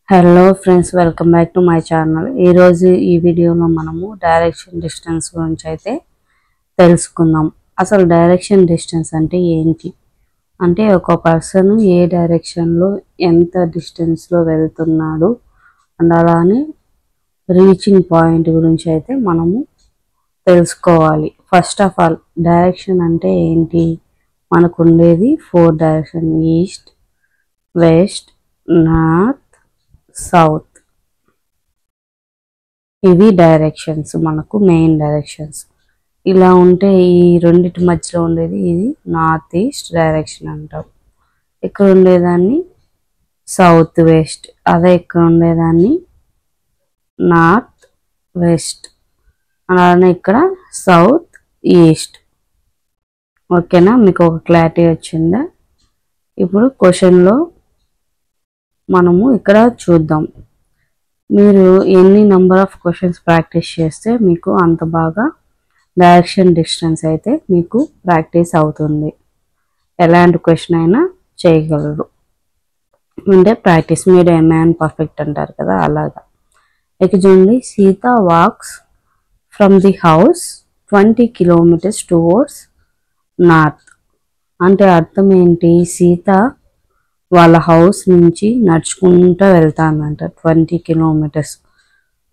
Hello friends, welcome back to my channel. ఈరోజు ఈ వీడియోలో మనము డైరెక్షన్ డిస్టెన్స్ గురించి అయితే తెలుసుకుందాం. అసలు డైరెక్షన్ డిస్టెన్స్ అంటే ఏంటి అంటే ఒక పర్సన్ ఏ డైరెక్షన్లో ఎంత డిస్టెన్స్లో వెళ్తున్నాడు అండ్ అలానే రీచింగ్ పాయింట్ గురించి అయితే మనము తెలుసుకోవాలి. ఫస్ట్ ఆఫ్ ఆల్ డైరెక్షన్ అంటే ఏంటి? మనకు ఉండేది 4 direction: east, west, north, south. ఇవి డైరెక్షన్స్, మనకు మెయిన్ డైరెక్షన్స్. ఇలా ఉంటే ఈ రెండిటి మధ్యలో ఉండేది ఇది నార్త్ ఈస్ట్ డైరెక్షన్ అంటాం. ఇక్కడ ఉండేదాన్ని సౌత్ వెస్ట్, అదే ఇక్కడ ఉండేదాన్ని నార్త్ వెస్ట్, అలానే ఇక్కడ సౌత్ ఈస్ట్. ఓకేనా, మీకు ఒక క్లారిటీ వచ్చిందా? ఇప్పుడు క్వశ్చన్లో మనము ఇక్కడ చూద్దాం. మీరు ఎన్ని నెంబర్ ఆఫ్ క్వశ్చన్స్ ప్రాక్టీస్ చేస్తే మీకు అంత బాగా డైరెక్షన్ డిస్టెన్స్ అయితే మీకు ప్రాక్టీస్ అవుతుంది. ఎలాంటి క్వశ్చన్ అయినా చేయగలరు అంటే practice made a man perfect అంటారు కదా, అలాగా. ఇక చూడండి, Sita walks from the house 20 kilometers towards north. అంటే అర్థం ఏంటి? సీత వాళ్ళ హౌస్ నుంచి నడుచుకుంటూ వెళ్తానంట 20 kilometers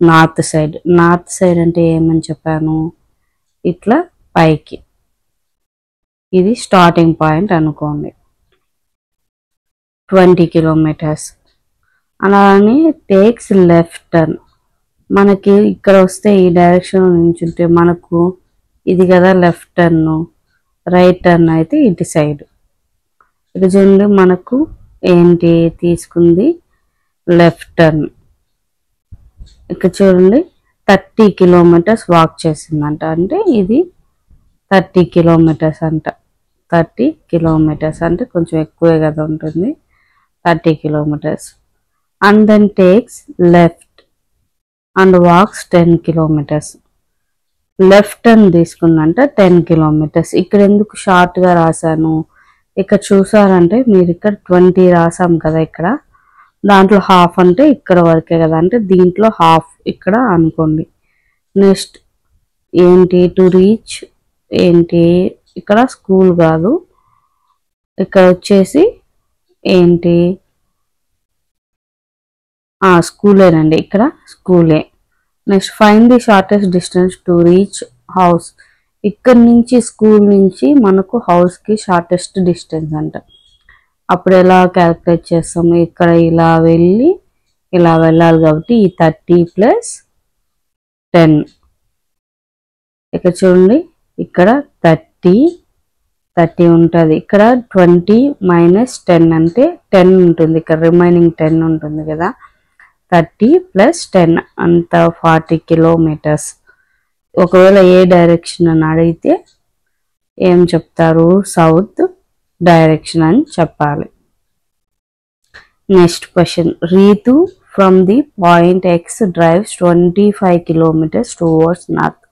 north side. North side అంటే ఏమని చెప్పాను? ఇట్లా పైకి, ఇది స్టార్టింగ్ పాయింట్ అనుకోండి, 20 kilometers. అలానే టేక్స్ లెఫ్ట్ టర్న్. మనకి ఇక్కడ వస్తే ఈ డైరెక్షన్ నుంచి ఉంటే మనకు ఇది కదా లెఫ్ట్ టర్న్, రైట్ టర్న్ అయితే ఇటు సైడ్. ఇక చూడండి, మనకు ఏంటి తీసుకుంది? Left turn. ఇక్కడ చూడండి 30 kilometers వాక్ చేసిందంట, అంటే ఇది 30 kilometers అంట. 30 kilometers అంటే కొంచెం ఎక్కువే కదా ఉంటుంది, 30 kilometers. And then takes left and walks 10 kilometers. Left turn తీసుకుందంట 10 kilometers. ఇక్కడ ఎందుకు షార్ట్గా రాశాను? ఇక్కడ చూసారంటే మీరు ఇక్కడ 20 రాసాం కదా, ఇక్కడ దాంట్లో హాఫ్ అంటే ఇక్కడ వరకే కదా, అంటే దీంట్లో హాఫ్ ఇక్కడ అనుకోండి. నెక్స్ట్ ఏంటి? టు రీచ్ ఏంటి? ఇక్కడ స్కూల్ కాదు, ఇక్కడ వచ్చేసి ఏంటి? స్కూలేనండి, ఇక్కడ స్కూలే. Next find the shortest distance to reach house. ఇక్కడ నుంచి స్కూల్ నుంచి మనకు హౌస్కి షార్టెస్ట్ డిస్టెన్స్ అంట. అప్పుడు ఎలా క్యాలిక్యులేట్ చేస్తాము? ఇక్కడ ఇలా వెళ్ళి ఇలా వెళ్ళాలి కాబట్టి ఈ 30 + 10. ఇక్కడ చూడండి, ఇక్కడ 30 ఉంటుంది, ఇక్కడ 20 - 10 అంటే 10 ఉంటుంది, ఇక్కడ రిమైనింగ్ 10 ఉంటుంది కదా. 30 + 10 అంత 40 kilometers. ఒకవేళ ఏ డైరెక్షన్ అని అడిగితే ఏం చెప్తారు? సౌత్ డైరెక్షన్ అని చెప్పాలి. Next question, Ritu from the point X drives 25 kilometers towards north.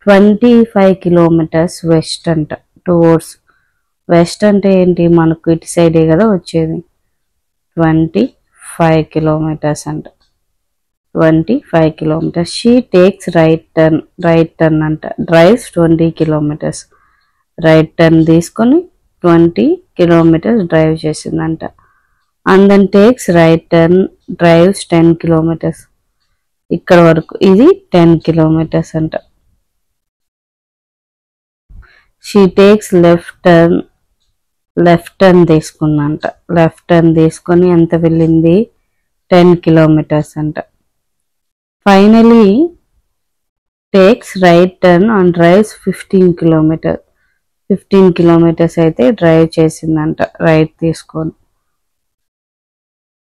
25 kilometers west అంట, టువర్డ్స్. వెస్ట్ అంటే ఏంటి? మనకు ఇటు సైడే కదా వచ్చేది. 25 kilometers అంట, 25 kilometers. She takes right turn అంట, డ్రైవ్స్ 20 kilometers. రైట్ టర్న్ తీసుకొని 20 kilometers డ్రైవ్ చేసిందంట. And then takes right turn, drives 10 kilometers. ఇక్కడ వరకు ఇది 10 kilometers అంట. షీ టేక్స్ లెఫ్ట్ టర్న్ తీసుకుందంట, లెఫ్ట్ టర్న్ తీసుకొని ఎంత వెళ్ళింది? 10 kilometers అంట. Finally takes right turn and drives 15 kilometers. 15 kilometers అయితే డ్రైవ్ చేసిందంట రైట్ తీసుకొని.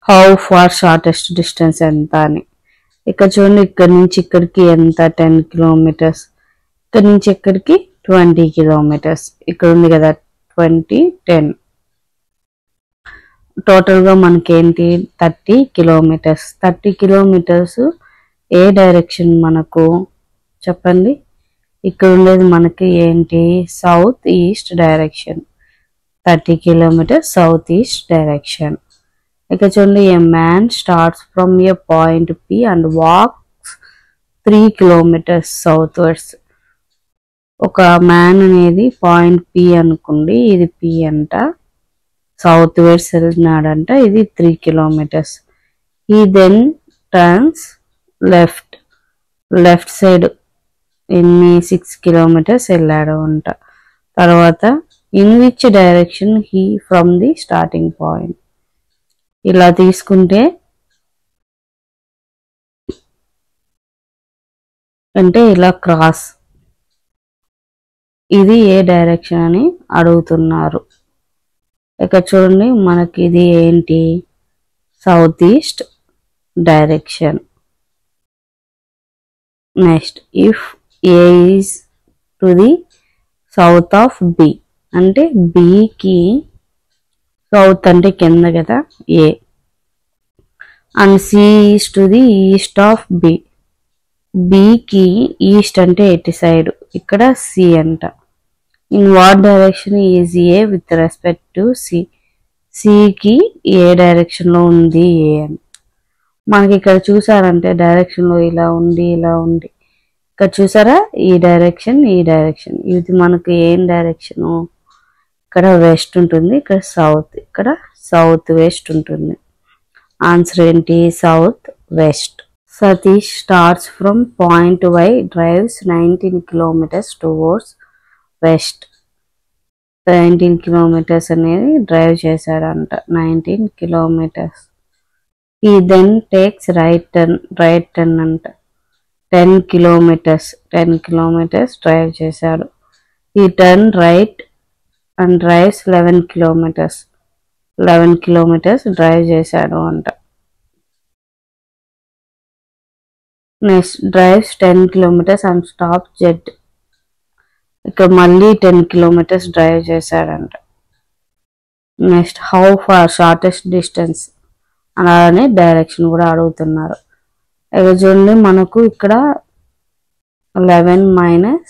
హౌ ఫార్ షార్టెస్ట్ డిస్టెన్స్ ఎంత అని. ఇక్కడ చూడండి, ఇక్కడ నుంచి ఇక్కడికి ఎంత? 10 kilometers. ఇక్కడ నుంచి ఇక్కడికి 20 kilometers. ఇక్కడ ఉంది కదా 20, 10. టోటల్గా మనకేంటి? 30 kilometers. 30 kilometers ఏ డైరెక్షన్ మనకు చెప్పండి? ఇక్కడ ఉండేది మనకి ఏంటి? South east direction. 30 kilometers south east direction. ఇక్కడ చూడండి, a man starts from a point P and walks 3 kilometers southwards. ఒక మ్యాన్ అనేది పాయింట్ పి అనుకోండి, ఇది పి అంట, సౌత్ వర్డ్స్ వెళ్తున్నాడంట, ఇది 3 kilometers. ఈ దెన్ టర్న్స్ లెఫ్ట్ సైడ్ ఎన్ని 6 kilometers వెళ్ళాడు అంట. తర్వాత in which direction he from the starting point. ఇలా తీసుకుంటే అంటే ఇలా క్రాస్, ఇది ఏ డైరెక్షన్ అని అడుగుతున్నారు. ఇక్కడ చూడండి, మనకి ఇది ఏంటి, south east direction. Next, if A is to the south of B, అంటే బికి సౌత్ అంటే కింద కదా A, and C is to the east of B, బికి ఈస్ట్ అంటే ఎటు సైడ్, ఇక్కడ సి అంట. In what direction is A with respect to C, సికి ఏ డైరెక్షన్ లో ఉంది ఏ అని. మనకి ఇక్కడ చూసారంటే డైరెక్షన్ లో ఇలా ఉంది, ఇలా ఉంది. ఇక్కడ చూసారా, ఈ డైరెక్షన్ ఇది మనకు ఏం డైరెక్షన్, ఇక్కడ వెస్ట్ ఉంటుంది, ఇక్కడ సౌత్, ఇక్కడ సౌత్ వెస్ట్ ఉంటుంది. ఆన్సర్ ఏంటి, south west. Satish starts from point Y, drives 19 kilometers towards west. 19 kilometers అనేది డ్రైవ్ చేశాడంట, 19 kilometers. ఈ దెన్ టేక్స్ రైట్ టర్న్ అంట, 10 kilometers డ్రైవ్ చేశాడు. ఈ turn right and drives 11 kilometers drive చేశాడు అంట. Next, drives 10 kilometers and stop Z. ఇక్కడ మళ్ళీ 10 kilometers డ్రైవ్ చేశాడంట. Next, how far shortest distance, అలానే డైరెక్షన్ కూడా అడుగుతున్నారు. ఇక్కడ చూడండి, మనకు ఇక్కడ 11 - 19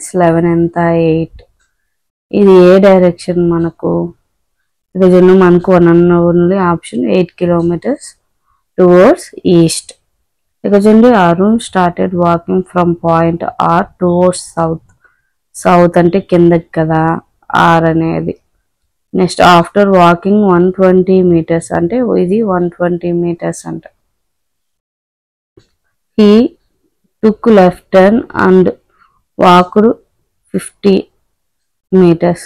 - 11 ఎంత, 8. ఇది ఏ డైరెక్షన్ మనకు, ఇక్కడ చూడండి మనకు only option 8 kilometers towards east. ఇక్కడ చూడండి, Arun started walking from point R towards south అంటే కిందకి కదా ఆర్ అనేది. నెక్స్ట్, ఆఫ్టర్ వాకింగ్ 120 meters అంటే ఇది 120 meters అంట. He took left turn and walked 50 meters.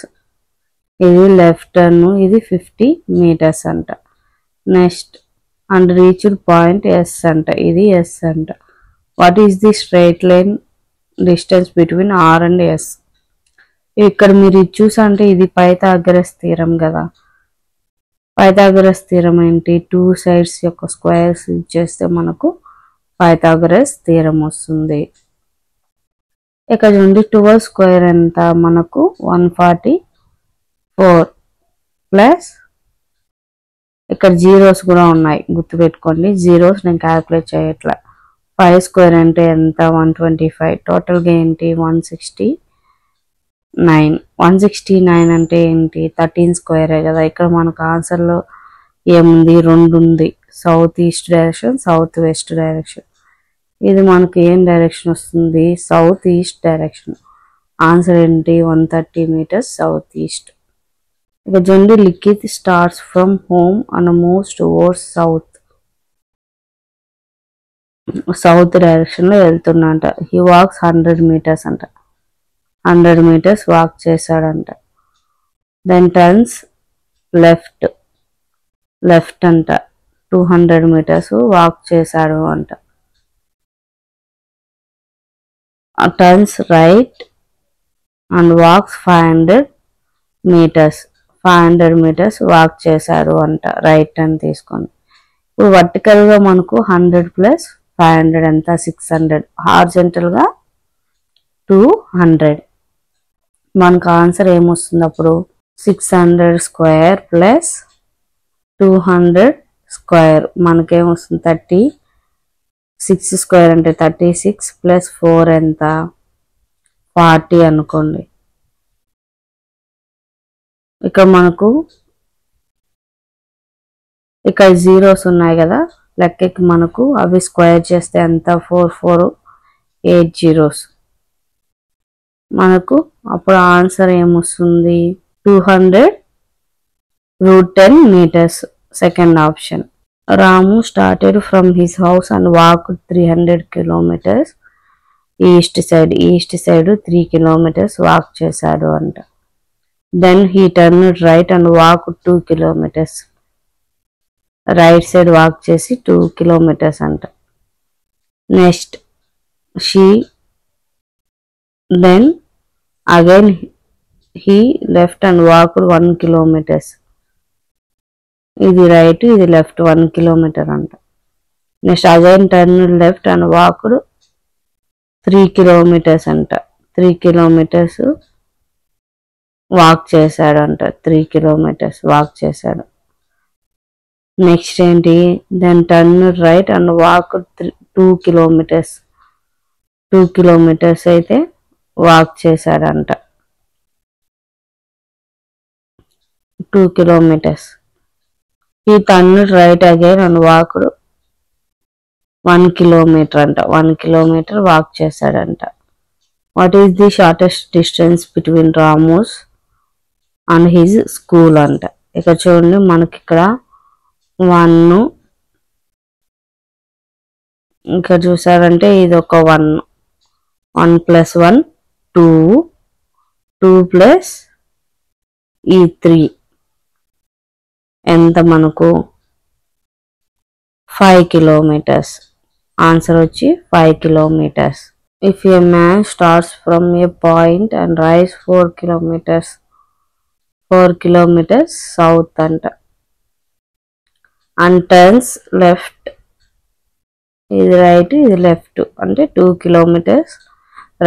ఇది లెఫ్ట్ టర్న్, ఇది 50 meters అంట. Next, and reached point S అంట, ఇది ఎస్ అంట. What is the straight line distance between R and S. ఇక్కడ మీరు ఇది చూసంటే ఇది పైథాగరస్ థీరం కదా. పైథాగరస్ థీరం ఏంటి, 2 sides యొక్క స్క్వేర్స్ ఇచ్చేస్తే మనకు పైథాగరస్ థీరం వస్తుంది. ఇక్కడ నుండి 12 square ఎంత, మనకు 144 ప్లస్ ఇక్కడ జీరోస్ కూడా ఉన్నాయి, గుర్తుపెట్టుకోండి. జీరోస్ నేను క్యాల్కులేట్ చేయట్లా. 5 square అంటే ఎంత, 125. టోటల్గా ఏంటి, 169. 169 అంటే ఏంటి, 13 square కదా. ఇక్కడ మనకు ఆన్సర్లో ఏముంది, 2 ఉంది, south east direction, south west direction. ఇది మనకు ఏం డైరెక్షన్ వస్తుంది, సౌత్ ఈస్ట్ డైరెక్షన్. ఆన్సర్ ఏంటి, 130 meters సౌత్ ఈస్ట్. ఇక చూడండి, Likhit starts from home and moves towards south direction లో వెళ్తున్నంట. హీ వాక్స్ 100 meters అంట, 100 meters వాక్ చేశాడంట. దెన్ టర్న్స్ లెఫ్ట్ అంట, 200 meters వాక్ చేశాడు అంట. Turns right and walks 500 meters, 500 meters walk చేశాడు అంట, రైట్ టర్న్ తీసుకొని. ఇప్పుడు వర్టికల్ గా మనకు 100 + 500 ఎంత, 600. హార్జెంటల్ గా 200. మనకు ఆన్సర్ ఏమొస్తుంది అప్పుడు, 600 square + 200 square మనకేమొస్తుంది, 36 square అంటే 36 + 4 ఎంత, 40 అనుకోండి. ఇక్కడ మనకు ఇక్కడ జీరోస్ ఉన్నాయి కదా లెక్కకి మనకు అవి స్క్వేర్ చేస్తే ఎంత 4480 జీరోస్ మనకు అప్పుడు ఆన్సర్ ఏమొస్తుంది 200√10 meters second option. Ramu started from his house and walked 300 kilometers east side 3 kilometers walk చేశాడు అంట. Then he turned right and walked 2 kilometers. Right side walk చేసి 2 kilometers అంట. Next then again he left and walked 1 kilometers. ఇది right ఇది left 1 kilometre అంట. Next again turn left and walked 3 kilometers అంట. 3 kilometers walk చేశాడు అంట. 3 kilometers walk చేశాడు. Next ఏంటి then turn right and walk 2 kilometers 2 kilometers అయితే వాక్ చేశాడంట. 2 kilometers. He turned right again and walked 1 kilometer అంట. 1 kilometer వాక్ చేశాడంట. What is the shortest distance between Ramos and his school అంట. ఇక్కడ చూడండి మనకి ఇక్కడ 1 ఇక్కడ చూసారంటే ఇది ఒక 1 + 1 2 2 + ఈ 3 ఎంత మనకు 5 kilometers. ఆన్సర్ వచ్చి 5 kilometers. If a man starts from a point and rides 4 kilometers south అంట and turns left ఇది రైట్ ఇది లెఫ్ట్ అంటే 2 kilometers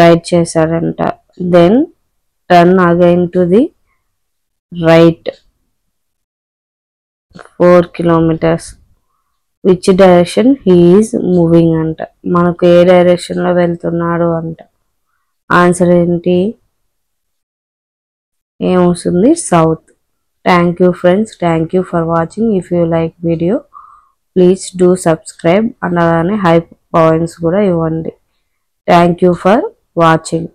రైట్ చేశాడంట. Then turn again to the right 4 kilometers. Which direction he is moving అంట. మనకు ఏ డైరెక్షన్లో వెళ్తున్నాడు అంట. ఆన్సర్ ఏంటి ఏమొస్తుంది south. Thank you friends. Thank you for watching. If you like video please do subscribe and అలానే హై పాయింట్స్ కూడా ఇవ్వండి. Thank you for watching.